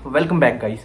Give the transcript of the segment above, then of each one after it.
Welcome back guys,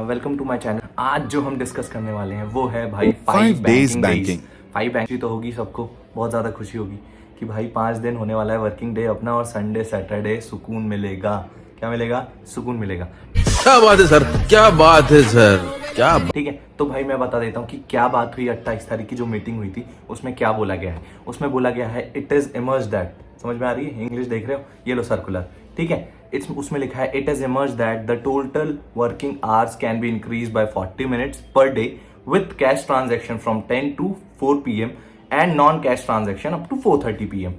welcome to my channel. आज जो हम डिस्कस करने वाले हैं वो है भाई 5 days banking। 5 बैंकिंग तो होगी, सबको बहुत ज़्यादा खुशी होगी कि भाई 5 दिन होने वाला है वर्किंग डे अपना, और संडे सैटरडे सुकून मिलेगा। क्या मिलेगा? सुकून मिलेगा। क्या बात है सर, क्या बात है सर, क्या ठीक है, तो भाई मैं बता देता हूँ कि क्या बात हुई। 28 तारीख की जो मीटिंग हुई थी उसमें क्या बोला गया है। उसमें बोला गया है इट इज इमर्ज दैट, समझ में आ रही है? इंग्लिश देख रहे हो? ये लो सर्कुलर, ठीक है। उसमें लिखा है it is emerge that the total working hours can be increase by 40 minutes per day with cash transaction from 10 to 4 PM and non cash transaction up to 4:30 PM।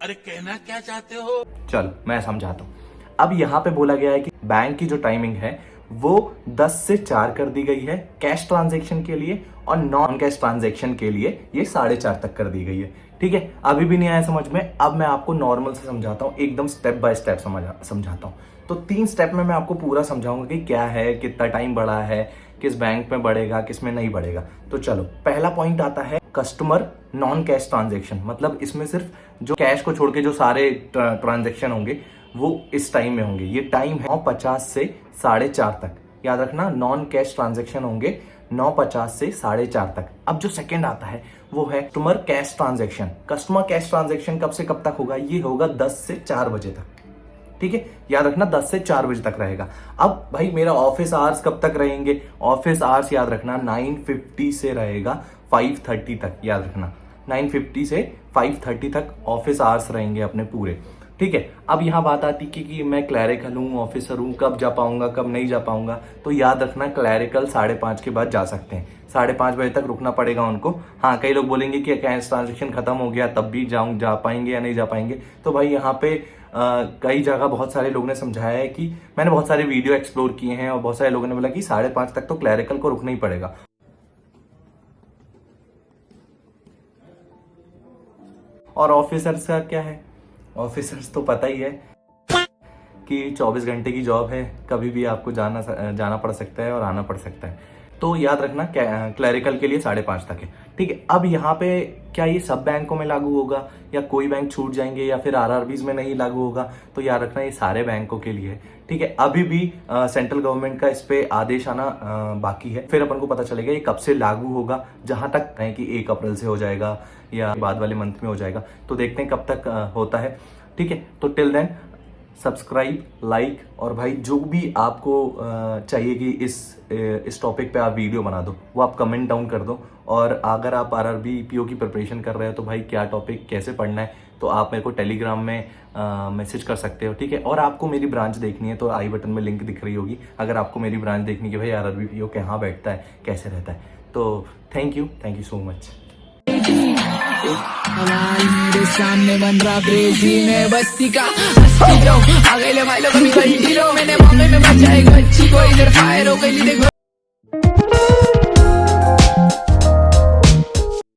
अरे कहना क्या चाहते हो? चल मैं समझाता हूँ। अब यहाँ पे बोला गया है कि बैंक की जो टाइमिंग है वो 10 से 4 कर दी गई है कैश ट्रांजैक्शन के लिए, और नॉन कैश ट्रांजैक्शन के लिए ये 4:30 तक कर दी गई है। ठीक है, अभी भी नहीं आया समझ में? अब मैं आपको नॉर्मल से समझाता हूँ, एकदम स्टेप बाय स्टेप समझाता हूँ। तो 3 स्टेप में मैं आपको पूरा समझाऊंगा कि क्या है, कितना टाइम बढ़ा है, किस बैंक में बढ़ेगा, किस में नहीं बढ़ेगा। तो चलो, पहला पॉइंट आता है कस्टमर नॉन कैश ट्रांजेक्शन। मतलब इसमें सिर्फ जो कैश को छोड़ के जो सारे ट्रांजेक्शन होंगे वो इस टाइम में होंगे। ये टाइम है 9:50 से 4:30 तक। याद रखना, नॉन कैश ट्रांजेक्शन होंगे 9:50 से 4:30 तक। अब जो सेकंड आता है वो है customer cash transaction. Customer cash transaction कब से कब तक होगा? ये होगा 10 से 4 बजे तक। ठीक है, याद रखना 10 से 4 बजे तक रहेगा। अब भाई मेरा ऑफिस आवर्स कब तक रहेंगे? ऑफिस आवर्स याद रखना 9:50 से रहेगा 5:30 तक। याद रखना 9:50 से 5:30 तक ऑफिस आवर्स रहेंगे अपने पूरे। ठीक है, अब यहाँ बात आती कि मैं क्लैरिकल हूँ, ऑफिसर हूँ, कब जा पाऊंगा, कब नहीं जा पाऊंगा। तो याद रखना क्लैरिकल 5:30 के बाद जा सकते हैं। 5:30 बजे तक रुकना पड़ेगा उनको। हाँ, कई लोग बोलेंगे कि कैश ट्रांजेक्शन खत्म हो गया तब भी जा पाएंगे या नहीं जा पाएंगे। तो भाई यहाँ पे कई जगह बहुत सारे लोगों ने समझाया है कि मैंने बहुत सारे वीडियो एक्सप्लोर किए हैं और बहुत सारे लोगों ने बोला कि 5:30 तक तो क्लैरिकल को रुकना ही पड़ेगा। और ऑफिसर्स का क्या है? ऑफिसर्स तो पता ही है कि 24 घंटे की जॉब है, कभी भी आपको जाना पड़ सकता है और आना पड़ सकता है। तो याद रखना क्लैरिकल के लिए 5:30 तक है। ठीक है, अब यहाँ पे क्या ये सब बैंकों में लागू होगा या कोई बैंक छूट जाएंगे या फिर RRBs में नहीं लागू होगा? तो याद रखना ये सारे बैंकों के लिए है। ठीक है, अभी भी सेंट्रल गवर्नमेंट का इस पे आदेश आना बाकी है, फिर अपन को पता चलेगा ये कब से लागू होगा। जहां तक है कि 1 अप्रैल से हो जाएगा या बाद वाले मंथ में हो जाएगा, तो देखते हैं कब तक होता है। ठीक है, तो टिल देन सब्सक्राइब, लाइक, और भाई जो भी आपको चाहिए कि इस टॉपिक पे आप वीडियो बना दो वो आप कमेंट डाउन कर दो। और अगर आप RRB PO की प्रिपरेशन कर रहे हो तो भाई क्या टॉपिक कैसे पढ़ना है तो आप मेरे को टेलीग्राम में मैसेज कर सकते हो। ठीक है, और आपको मेरी ब्रांच देखनी है तो आई बटन में लिंक दिख रही होगी। अगर आपको मेरी ब्रांच देखनी है कि भाई RRB PO कहाँ बैठता है, कैसे रहता है, तो थैंक यू सो मच। मेरे सामने बन रहा क्रेजी में बस्ती का हस्ती जो आ गए ले भाई लोग, मैंने बॉम्बे में बचाए गच्ची को, इधर फायर हो गई देखो।